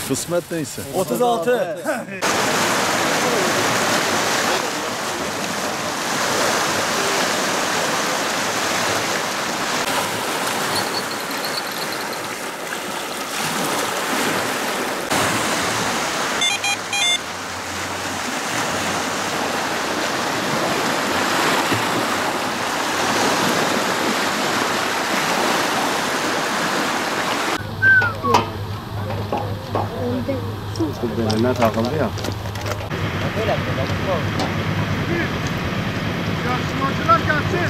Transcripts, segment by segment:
Kısmet neyse. 36. Beline takıldı ya. Yarışmacılar gelsin.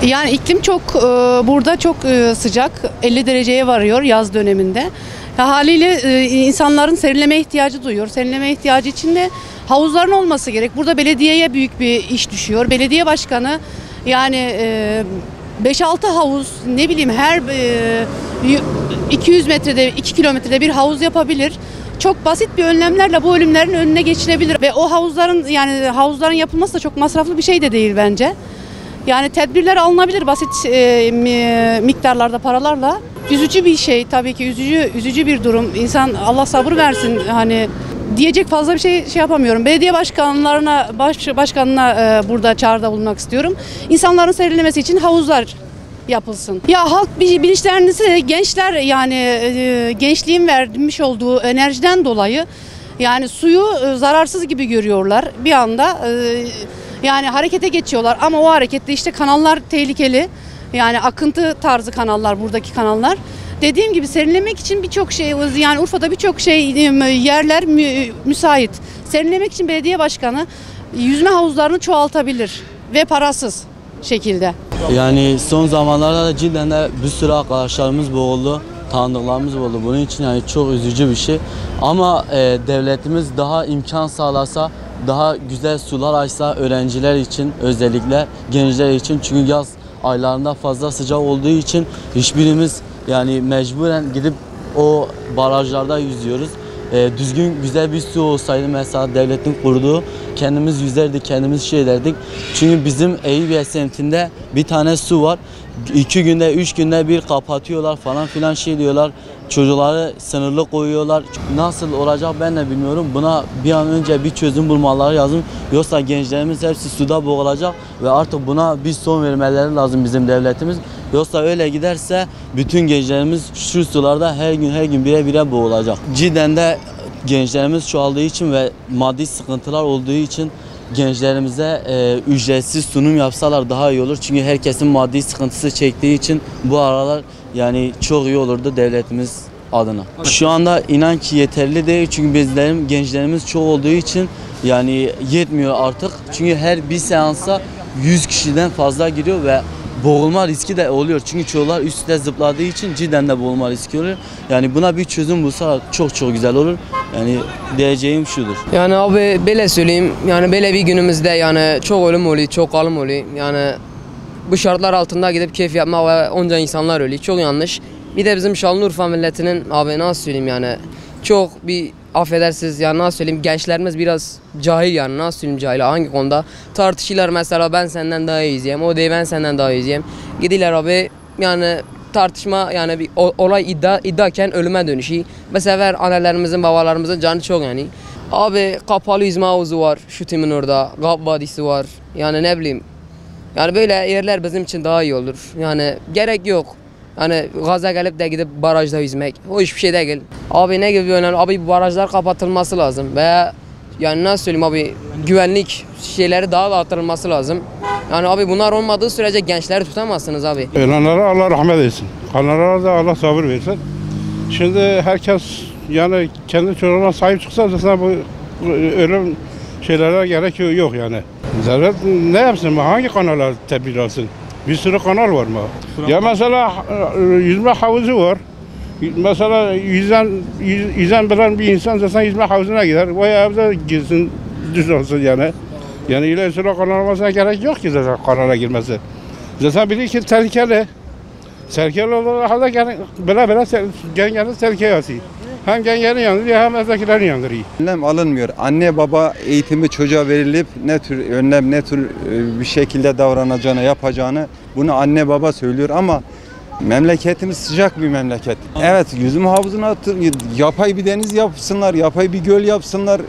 Yani iklim çok burada çok sıcak, 50 dereceye varıyor yaz döneminde. Haliyle insanların serinleme ihtiyacı duyuyor. Serinleme ihtiyacı için de havuzların olması gerek. Burada belediyeye büyük bir iş düşüyor. Belediye başkanı yani 5-6 havuz, ne bileyim, her 200 metrede 2 kilometrede bir havuz yapabilir. Çok basit bir önlemlerle bu ölümlerin önüne geçilebilir ve o havuzların yapılması da çok masraflı bir şey de değil bence. Yani tedbirler alınabilir basit miktarlarda, paralarla. Üzücü bir şey tabii ki, üzücü bir durum. İnsan Allah sabır versin, hani diyecek fazla bir şey yapamıyorum. Belediye başkanına burada çağrıda bulunmak istiyorum. İnsanların serinlemesi için havuzlar yapılsın. Ya halk bilinçlendirse, gençler yani gençliğin vermiş olduğu enerjiden dolayı yani suyu zararsız gibi görüyorlar bir anda. Yani harekete geçiyorlar ama o harekette işte kanallar tehlikeli. Yani akıntı tarzı kanallar, buradaki kanallar. Dediğim gibi serinlemek için birçok şey, yani Urfa'da birçok yerler müsait. Serinlemek için belediye başkanı yüzme havuzlarını çoğaltabilir ve parasız şekilde. Yani son zamanlarda da cidden de bir sürü arkadaşlarımız boğuldu, tanıdıklarımız boğuldu. Bunun için yani çok üzücü bir şey. Ama devletimiz daha imkan sağlasa, daha güzel sular açsa öğrenciler için, özellikle gençler için, çünkü yaz aylarında fazla sıcak olduğu için hiçbirimiz yani mecburen gidip o barajlarda yüzüyoruz. Düzgün güzel bir su olsaydı, mesela devletin kurduğu, kendimiz yüzerdik, kendimiz ederdik. Çünkü bizim Eyüpiye semtinde bir tane su var. 2 günde 3 günde bir kapatıyorlar falan filan diyorlar. Çocukları sınırlı koyuyorlar. Nasıl olacak ben de bilmiyorum. Buna bir an önce bir çözüm bulmaları lazım. Yoksa gençlerimiz hepsi suda boğulacak ve artık buna bir son vermeleri lazım bizim devletimiz. Yoksa öyle giderse bütün gençlerimiz şu sularda her gün bire boğulacak. Cidden de gençlerimiz çoğaldığı için ve maddi sıkıntılar olduğu için gençlerimize ücretsiz sunum yapsalar daha iyi olur. Çünkü herkesin maddi sıkıntısı çektiği için bu aralar yani çok iyi olurdu devletimiz adına. Şu anda inan ki yeterli değil, çünkü gençlerimiz çok olduğu için yani yetmiyor artık. Çünkü her bir seansa 100 kişiden fazla giriyor ve boğulma riski de oluyor. Çünkü çocuklar üstte zıpladığı için cidden de boğulma riski oluyor. Yani buna bir çözüm bulsa çok güzel olur. Yani diyeceğim şudur. Yani abi böyle söyleyeyim, yani böyle bir günümüzde yani çok ölüm oluyor, çok kalım oluyor. Yani bu şartlar altında gidip keyif yapmak ve onca insanlar ölüyor. Çok yanlış. Bir de bizim Şanlıurfa milletinin abi nasıl söyleyeyim yani çok bir affedersiniz yani nasıl söyleyeyim, gençlerimiz biraz cahil, yani nasıl söyleyeyim cahil, hangi konuda tartışırlar, mesela ben senden daha iyi izleyeyim, o değil ben senden daha iyi izleyeyim. Gidiyorlar abi yani tartışma, yani bir olay iddiaken ölüme dönüşüyor. Mesela annelerimizin babalarımızın canı çok yani. Abi kapalı yüzme havuzu var şu timin orada, Gap Vadisi var, yani ne bileyim. Yani böyle yerler bizim için daha iyi olur. Yani gerek yok. Yani gaza gelip de gidip barajda yüzmek, o hiçbir şey değil. Abi ne gibi önemli? Abi bu barajlar kapatılması lazım veya yani nasıl söyleyeyim abi, güvenlik şeyleri daha da artırılması lazım. Yani abi bunlar olmadığı sürece gençleri tutamazsınız abi. Ölenlere Allah rahmet eylesin. Kalanlara da Allah sabır versin. Şimdi herkes yani kendi çocuğuna sahip çıksa zaten bu ölüm şeylere gerek yok yani. Devlet ne yapsın? Hangi kanallar tedbir alsın? Bir sürü kanal var mı? Ya mesela yüzme havuzu var. Mesela yüzen bilen bir insan zaten yüzme havuzuna gider. Veya evde girsin, düz olsun yani. Yani ileri süre kanal olmasına gerek yok ki zaten kanala girmesi. Zaten bilir ki tehlikeli. Tehlikeli olduğu halde böyle gene tehlikeye atıyor. Hem gençlerin yandırıyor hem evdekilerin yandırıyor. Önlem alınmıyor. Anne baba eğitimi çocuğa verilip ne tür önlem, ne tür bir şekilde davranacağını, yapacağını bunu anne baba söylüyor ama memleketimiz sıcak bir memleket. Evet, yüzüm havuzuna yapay bir deniz yapsınlar, yapay bir göl yapsınlar.